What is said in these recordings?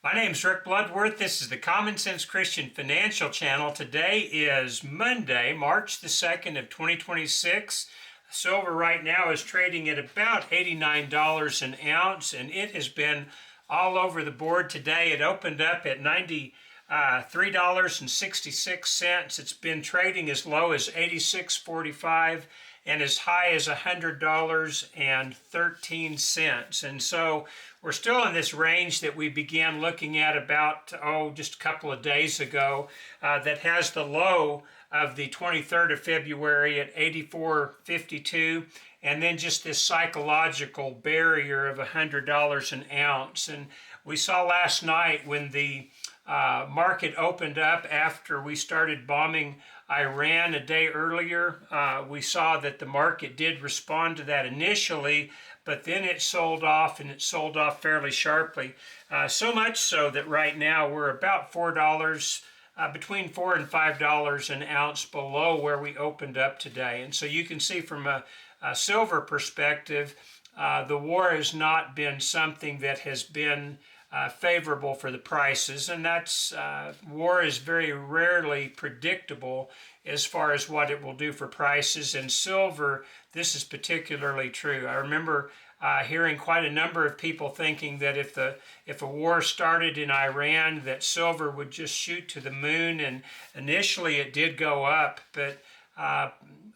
My name's Rick Bloodworth. This is the Common Sense Christian Financial Channel. Today is Monday, March the 2nd of 2026. Silver right now is trading at about $89 an ounce, and it has been all over the board today. It opened up at $93.66. It's been trading as low as $86.45 and as high as $100.13. And so we're still in this range that we began looking at about, just a couple of days ago, that has the low of the 23rd of February at 84.52, and then just this psychological barrier of $100 an ounce. And we saw last night when the market opened up after we started bombing Iran a day earlier, we saw that the market did respond to that initially, but then it sold off, and it sold off fairly sharply. So much so that right now we're about $4, between $4 and $5 an ounce below where we opened up today. And so you can see from a silver perspective, the war has not been something that has been favorable for the prices, and that's war is very rarely predictable as far as what it will do for prices. And silver, this is particularly true. I remember hearing quite a number of people thinking that if a war started in Iran, that silver would just shoot to the moon, and initially it did go up, but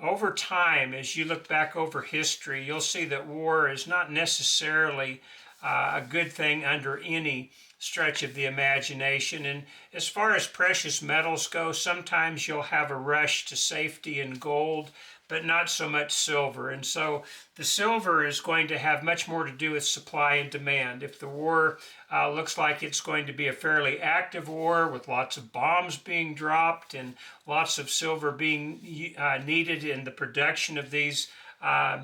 over time, as you look back over history, you'll see that war is not necessarily a good thing under any stretch of the imagination. And as far as precious metals go, sometimes you'll have a rush to safety in gold, but not so much silver. And so the silver is going to have much more to do with supply and demand. If the war looks like it's going to be a fairly active war with lots of bombs being dropped and lots of silver being needed in the production of these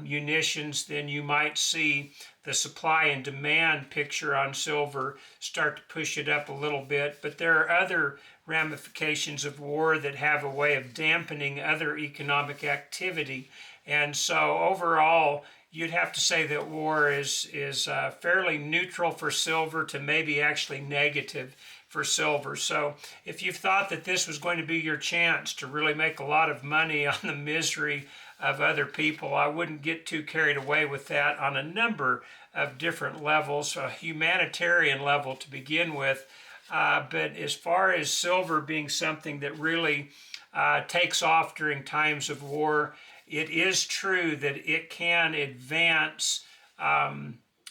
munitions, then you might see the supply and demand picture on silver start to push it up a little bit. But there are other ramifications of war that have a way of dampening other economic activity. And so overall, you'd have to say that war is fairly neutral for silver to maybe actually negative for silver. So if you've thought that this was going to be your chance to really make a lot of money on the misery of other people, I wouldn't get too carried away with that on a number of different levels, a humanitarian level to begin with. But as far as silver being something that really takes off during times of war, it is true that it can advance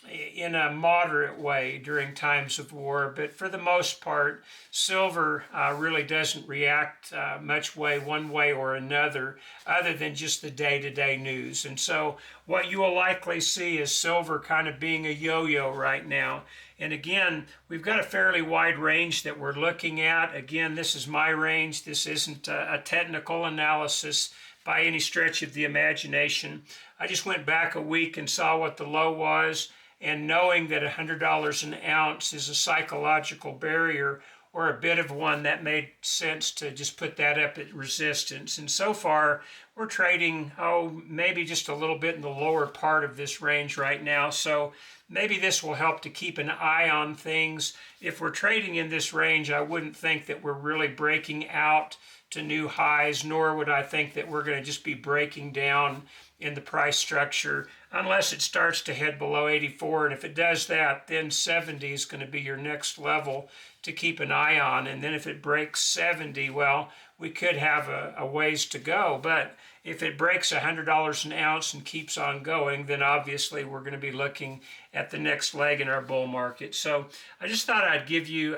in a moderate way during times of war, but for the most part, silver really doesn't react much one way or another, other than just the day-to-day news. And so what you will likely see is silver kind of being a yo-yo right now. And again, we've got a fairly wide range that we're looking at. Again, this is my range. This isn't a technical analysis by any stretch of the imagination. I just went back a week and saw what the low was, and knowing that $100 an ounce is a psychological barrier, or a bit of one, that made sense to just put that up at resistance. And so far, we're trading, maybe just a little bit in the lower part of this range right now. So maybe this will help to keep an eye on things. If we're trading in this range, I wouldn't think that we're really breaking out to new highs, nor would I think that we're going to just be breaking down in the price structure unless it starts to head below 84. And if it does that, then 70 is going to be your next level to keep an eye on. And then if it breaks 70, well, we could have a ways to go. But if it breaks $100 an ounce and keeps on going, then obviously we're going to be looking at the next leg in our bull market. So I just thought I'd give you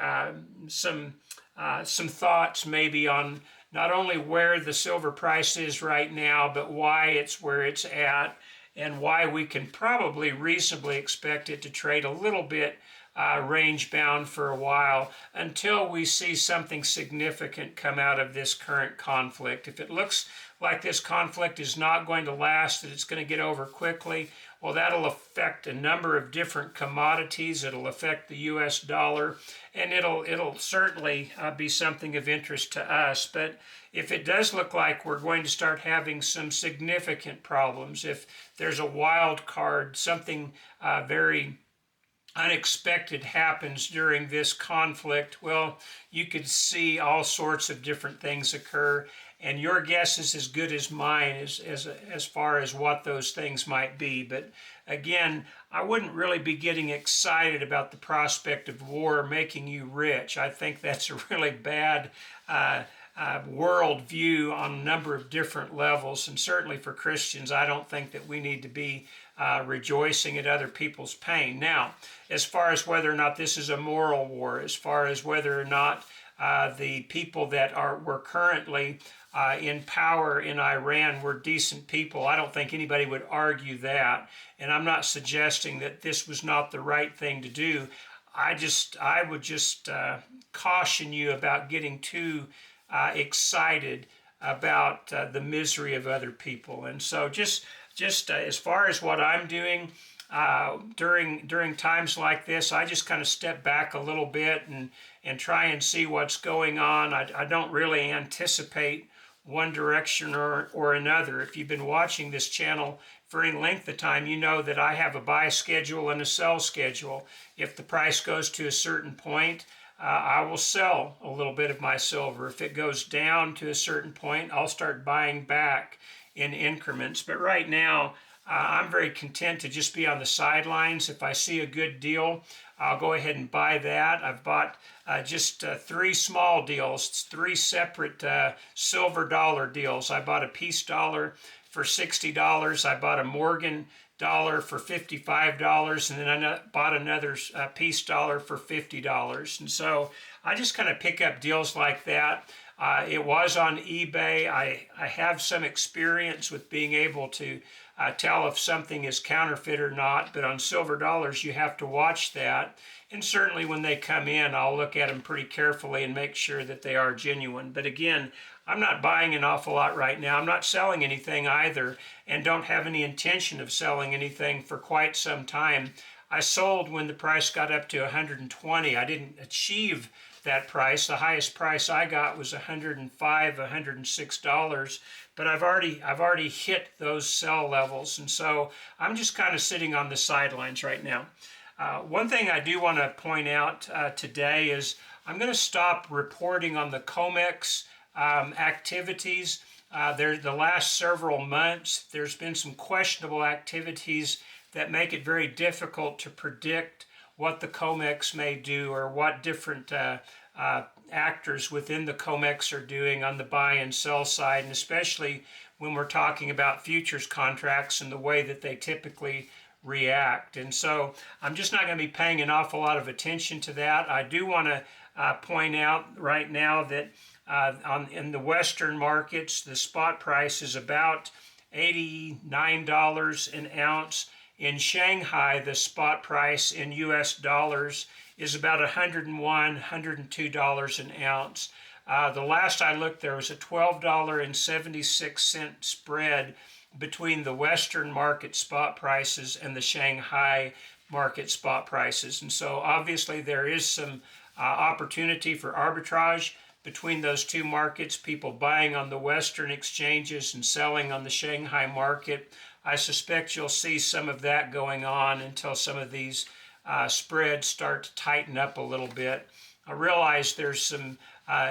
some thoughts maybe on not only where the silver price is right now, but why it's where it's at, and why we can probably reasonably expect it to trade a little bit range bound for a while until we see something significant come out of this current conflict. If it looks like this conflict is not going to last, that it's going to get over quickly, well, that'll affect a number of different commodities. It'll affect the U.S. dollar, and it'll certainly be something of interest to us. But if it does look like we're going to start having some significant problems, if there's a wild card, something very unexpected happens during this conflict, well, you could see all sorts of different things occur, and your guess is as good as mine as far as what those things might be. But again, I wouldn't really be getting excited about the prospect of war making you rich. I think that's a really bad world view on a number of different levels, and certainly for Christians, I don't think that we need to be rejoicing at other people's pain. Now, as far as whether or not this is a moral war, as far as whether or not the people that were currently in power in Iran were decent people, I don't think anybody would argue that. And I'm not suggesting that this was not the right thing to do. I would just caution you about getting too excited about the misery of other people. And so just as far as what I'm doing during times like this, I just kind of step back a little bit and try and see what's going on. I don't really anticipate one direction or another. If you've been watching this channel for any length of time, you know that I have a buy schedule and a sell schedule. If the price goes to a certain point, I will sell a little bit of my silver. If it goes down to a certain point, I'll start buying back in increments. But right now, I'm very content to just be on the sidelines. If I see a good deal, I'll go ahead and buy that. I've bought just 3 small deals, 3 separate silver dollar deals. I bought a peace dollar for $60. I bought a Morgan dollar for $55, and then I bought another peace dollar for $50. And so I just kind of pick up deals like that. It was on eBay. I have some experience with being able to tell if something is counterfeit or not, but on silver dollars you have to watch that. And certainly when they come in, I'll look at them pretty carefully and make sure that they are genuine. But again, I'm not buying an awful lot right now. I'm not selling anything either, and don't have any intention of selling anything for quite some time. I sold when the price got up to 120. I didn't achieve that price. The highest price I got was $105, $106, but I've already hit those sell levels, and so I'm just kind of sitting on the sidelines right now. One thing I do want to point out today is I'm going to stop reporting on the COMEX activities. The last several months, there's been some questionable activities that make it very difficult to predict what the COMEX may do or what different actors within the COMEX are doing on the buy and sell side, and especially when we're talking about futures contracts and the way that they typically react. And so I'm just not going to be paying an awful lot of attention to that. I do want to point out right now that in the Western markets, the spot price is about $89 an ounce. In Shanghai, the spot price in US dollars is about $101, $102 an ounce. The last I looked, there was a $12.76 spread between the Western market spot prices and the Shanghai market spot prices. And so obviously there is some opportunity for arbitrage between those two markets, people buying on the Western exchanges and selling on the Shanghai market. I suspect you'll see some of that going on until some of these spreads start to tighten up a little bit. I realize there's some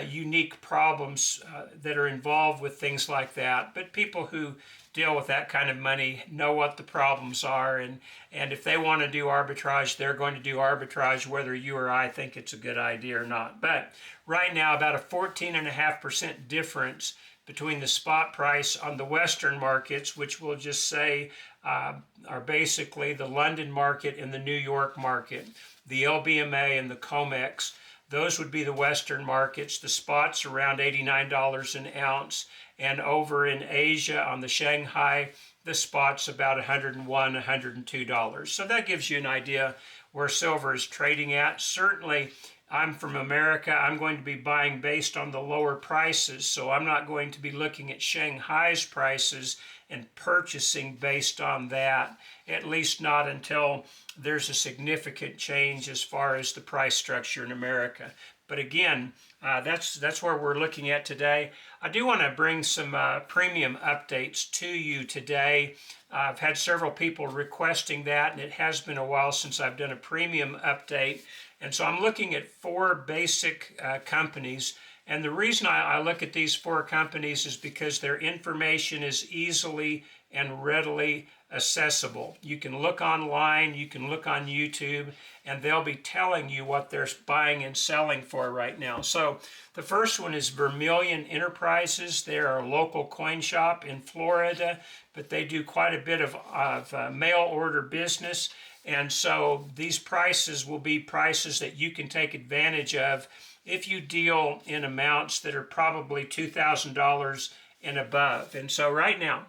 unique problems that are involved with things like that, but people who deal with that kind of money know what the problems are, and if they want to do arbitrage, they're going to do arbitrage whether you or I think it's a good idea or not. But right now, about a 14.5% difference between the spot price on the Western markets, which we'll just say are basically the London market and the New York market, the LBMA and the COMEX. Those would be the Western markets. The spot's around $89 an ounce. And over in Asia on the Shanghai, the spot's about $101, $102. So that gives you an idea where silver is trading at. Certainly, I'm from America. I'm going to be buying based on the lower prices, so I'm not going to be looking at Shanghai's prices and purchasing based on that, at least not until there's a significant change as far as the price structure in America. But again, that's where we're looking at today. I do want to bring some premium updates to you today. I've had several people requesting that, and it has been a while since I've done a premium update. And so I'm looking at four basic companies. And the reason I look at these four companies is because their information is easily and readily accessible. You can look online, you can look on YouTube, and they'll be telling you what they're buying and selling for right now. So the first one is Vermilion Enterprises. They're a local coin shop in Florida, but they do quite a bit of mail order business. And so these prices will be prices that you can take advantage of if you deal in amounts that are probably $2,000 and above. And so right now,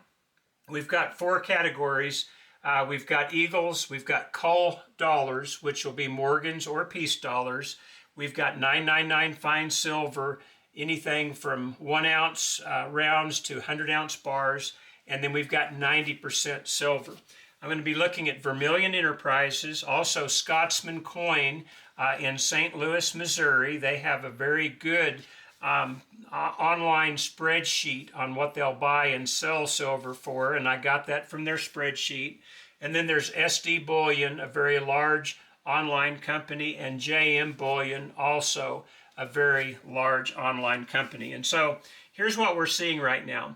we've got four categories. We've got Eagles, we've got Cull dollars, which will be Morgans or Peace dollars. We've got 999 fine silver, anything from 1 ounce rounds to 100-ounce bars. And then we've got 90% silver. I'm going to be looking at Vermilion Enterprises, also Scotsman Coin in St. Louis, Missouri. They have a very good online spreadsheet on what they'll buy and sell silver for, and I got that from their spreadsheet. And then there's SD Bullion, a very large online company, and JM Bullion, also a very large online company. And so here's what we're seeing right now.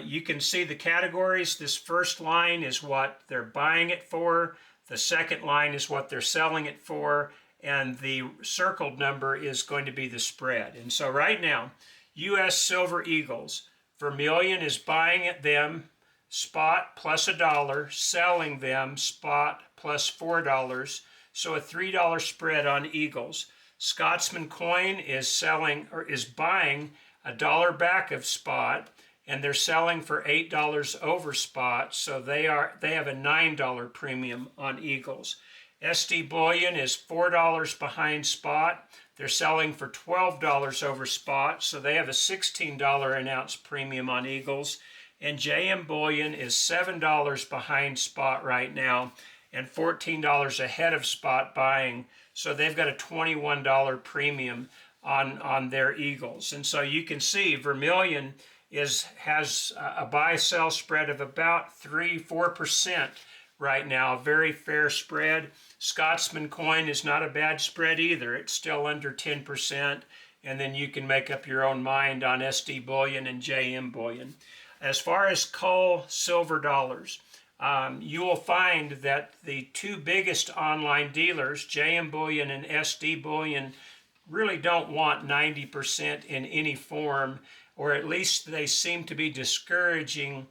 You can see the categories. This first line is what they're buying it for. The second line is what they're selling it for. And the circled number is going to be the spread. And so right now, U.S. Silver Eagles, Vermilion is buying at them spot plus $1, selling them spot plus $4. So a $3 spread on Eagles. Scotsman Coin is buying $1 back of spot, and they're selling for $8 over spot, so they have a $9 premium on Eagles. SD Bullion is $4 behind spot. They're selling for $12 over spot, so they have a $16 an ounce premium on Eagles. And JM Bullion is $7 behind spot right now and $14 ahead of spot buying, so they've got a $21 premium on their Eagles. And so you can see Vermilion has a buy-sell spread of about 3-4% right now, a very fair spread. Scotsman Coin is not a bad spread either. It's still under 10%, and then you can make up your own mind on SD Bullion and JM Bullion. As far as Cull silver dollars, you will find that the two biggest online dealers, JM Bullion and SD Bullion, really don't want 90% in any form, or at least they seem to be discouraging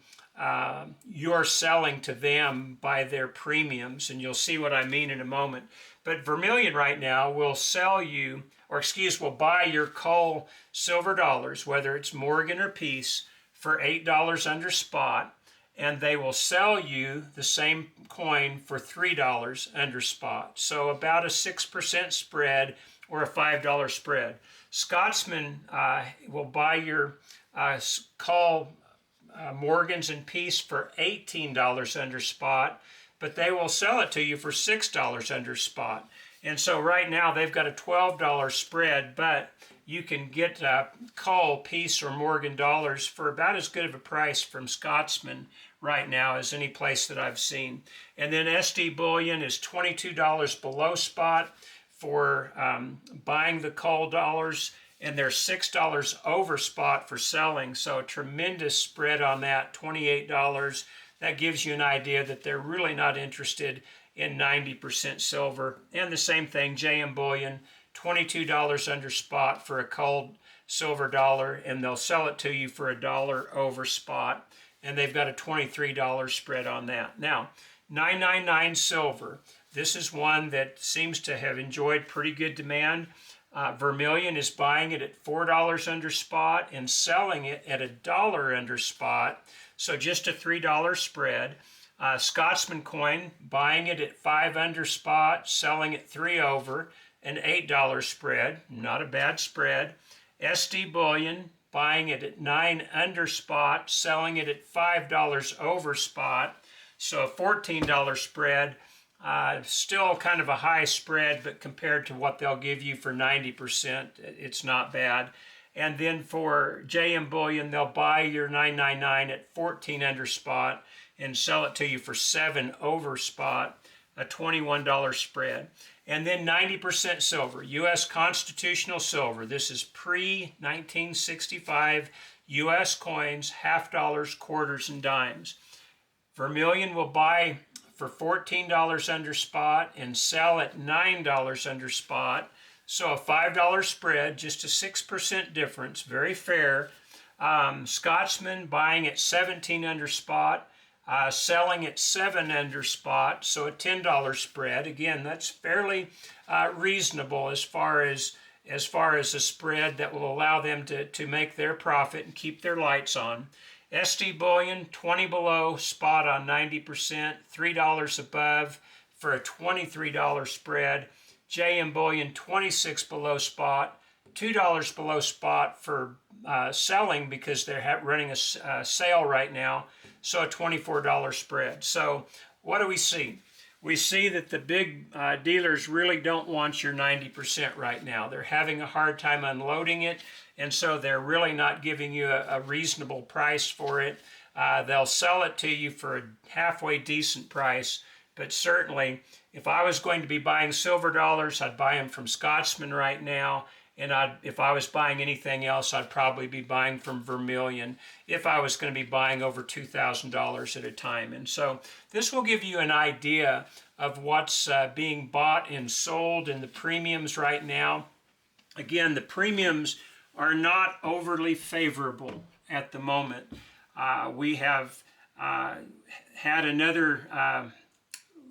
your selling to them by their premiums, and you'll see what I mean in a moment. But Vermilion right now will will buy your Cull silver dollars, whether it's Morgan or Peace, for $8 under spot, and they will sell you the same coin for $3 under spot. So about a 6% spread or a $5 spread. Scotsman will buy your Cull Morgans and Peace for $18 under spot, but they will sell it to you for $6 under spot. And so right now they've got a $12 spread, but you can get Cull, Peace, or Morgan dollars for about as good of a price from Scotsman right now as any place that I've seen. And then SD Bullion is $22 below spot for buying the Cull dollars, and they're $6 over spot for selling, so a tremendous spread on that, $28. That gives you an idea that they're really not interested in 90% silver. And the same thing, JM Bullion, $22 under spot for a Cull silver dollar, and they'll sell it to you for $1 over spot, and they've got a $23 spread on that. Now, 999 silver, this is one that seems to have enjoyed pretty good demand. Vermilion is buying it at $4 under spot and selling it at $1 under spot, so just a $3 spread. Scotsman Coin buying it at $5 under spot, selling it $3 over, an $8 spread, not a bad spread. SD Bullion, buying it at 9 under spot, selling it at $5 over spot, so a $14 spread. Still kind of a high spread, but compared to what they'll give you for 90%, it's not bad. And then for JM Bullion, they'll buy your 999 at 14 under spot and sell it to you for 7 over spot, a $21 spread. And then 90% silver, U.S. constitutional silver. This is pre-1965 U.S. coins, half dollars, quarters, and dimes. Vermilion will buy for $14 under spot and sell at $9 under spot. So a $5 spread, just a 6% difference, very fair. Scotsman buying at 17 under spot, selling at 7 under spot, so a $10 spread. Again, that's fairly reasonable as far as a spread that will allow them to make their profit and keep their lights on. SD Bullion, 20 below, spot on 90%, $3 above for a $23 spread. JM Bullion, 26 below spot, $2 below spot for selling because they're running a sale right now, so a $24 spread. So what do we see? We see that the big dealers really don't want your 90% right now. They're having a hard time unloading it, and so they're really not giving you a reasonable price for it. They'll sell it to you for a halfway decent price, but certainly if I was going to be buying silver dollars, I'd buy them from Scotsman right now, and if I was buying anything else, I'd probably be buying from Vermilion if I was going to be buying over $2,000 at a time. And so this will give you an idea of what's being bought and sold in the premiums right now. Again, the premiums are not overly favorable at the moment. We have had another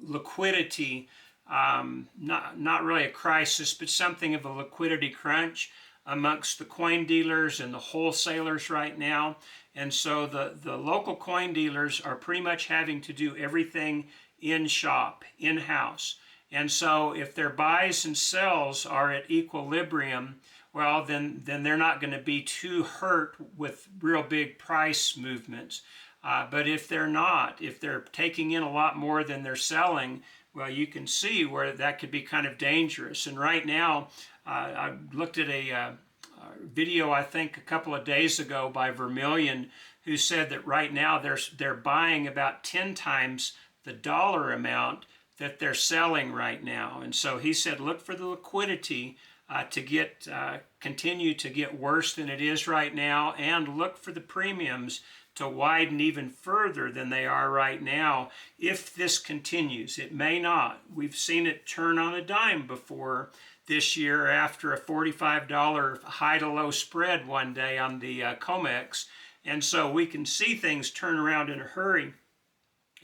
liquidity, not really a crisis, but something of a liquidity crunch amongst the coin dealers and the wholesalers right now. And so the local coin dealers are pretty much having to do everything in shop, in-house. And so if their buys and sells are at equilibrium, well, then they're not going to be too hurt with real big price movements. But if they're not, if they're taking in a lot more than they're selling, well, you can see where that could be kind of dangerous. And right now, I looked at a video, I think, a couple of days ago by Vermilion, who said that right now they're buying about 10 times the dollar amount that they're selling right now. And so he said, look for the liquidity to continue to get worse than it is right now, and look for the premiums to widen even further than they are right now if this continues. It may not. We've seen it turn on a dime before this year after a $45 high to low spread one day on the COMEX, and so we can see things turn around in a hurry.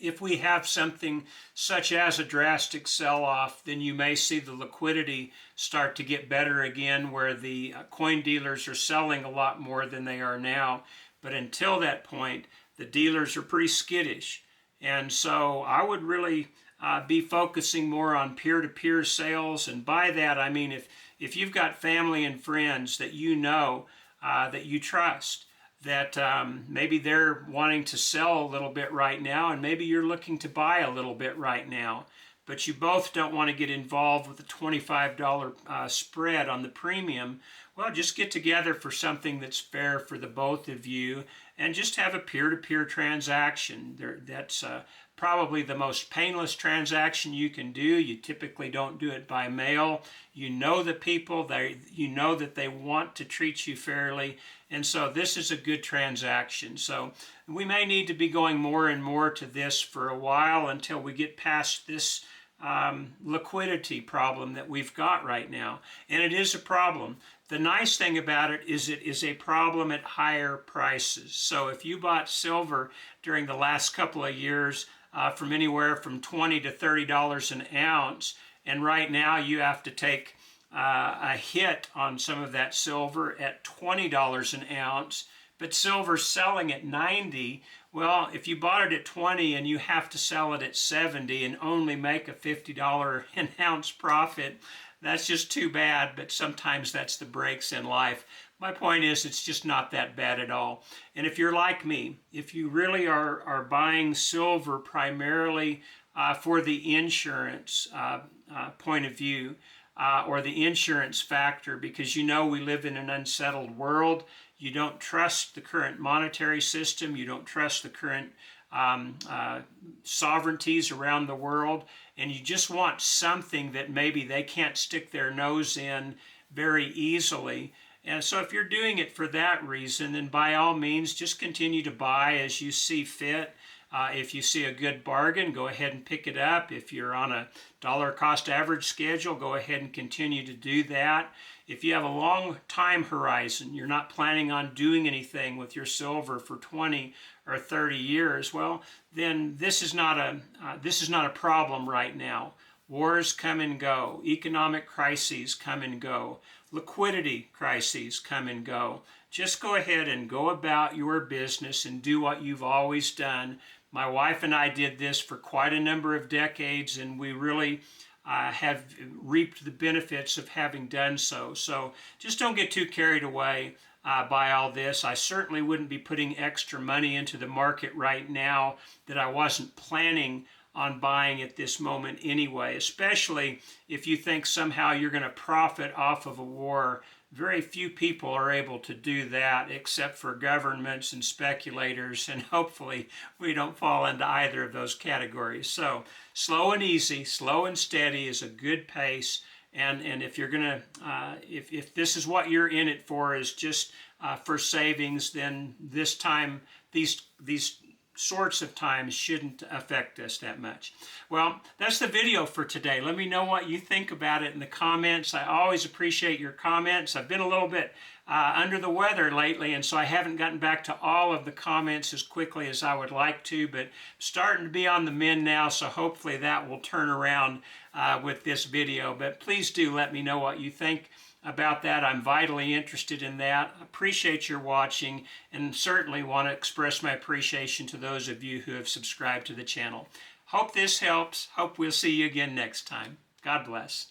If we have something such as a drastic sell-off, then you may see the liquidity start to get better again, where the coin dealers are selling a lot more than they are now. But until that point, the dealers are pretty skittish. And so I would really be focusing more on peer-to-peer sales. And by that, I mean if you've got family and friends that you know, that you trust, that maybe they're wanting to sell a little bit right now, and maybe you're looking to buy a little bit right now, but you both don't want to get involved with a $25 spread on the premium, well, just get together for something that's fair for the both of you and just have a peer-to-peer transaction. That's probably the most painless transaction you can do. You typically don't do it by mail. You know the people, you know that they want to treat you fairly, and so this is a good transaction. So we may need to be going more and more to this for a while until we get past this liquidity problem that we've got right now. And it is a problem. The nice thing about it is a problem at higher prices. So if you bought silver during the last couple of years from anywhere from $20 to $30 an ounce, and right now you have to take a hit on some of that silver at $20 an ounce, but silver's selling at 90. Well, if you bought it at 20 and you have to sell it at 70 and only make a $50 an ounce profit, that's just too bad, but sometimes that's the breaks in life. My point is, it's just not that bad at all. And if you're like me, if you really are buying silver primarily for the insurance point of view, or the insurance factor, because you know we live in an unsettled world, you don't trust the current monetary system, you don't trust the current sovereignties around the world, and you just want something that maybe they can't stick their nose in very easily. And so if you're doing it for that reason, then by all means, just continue to buy as you see fit. If you see a good bargain, go ahead and pick it up. If you're on a dollar cost average schedule, go ahead and continue to do that. If you have a long time horizon, you're not planning on doing anything with your silver for 20 or 30 years, well, then this is not a problem right now. Wars come and go. Economic crises come and go. Liquidity crises come and go. Just go ahead and go about your business and do what you've always done. My wife and I did this for quite a number of decades, and we really have reaped the benefits of having done so. So just don't get too carried away by all this. I certainly wouldn't be putting extra money into the market right now that I wasn't planning on buying at this moment anyway, especially if you think somehow you're going to profit off of a war. Very few people are able to do that except for governments and speculators, and hopefully we don't fall into either of those categories. So slow and easy, slow and steady is a good pace. And if you're gonna, if this is what you're in it for, is just for savings, then this time, these sorts of times shouldn't affect us that much. Well, that's the video for today. Let me know what you think about it in the comments. I always appreciate your comments. I've been a little bit under the weather lately, and so I haven't gotten back to all of the comments as quickly as I would like to, but I'm starting to be on the mend now, so hopefully that will turn around with this video. But please do let me know what you think about that. I'm vitally interested in that. Appreciate your watching, and certainly want to express my appreciation to those of you who have subscribed to the channel. Hope this helps. Hope we'll see you again next time. God bless.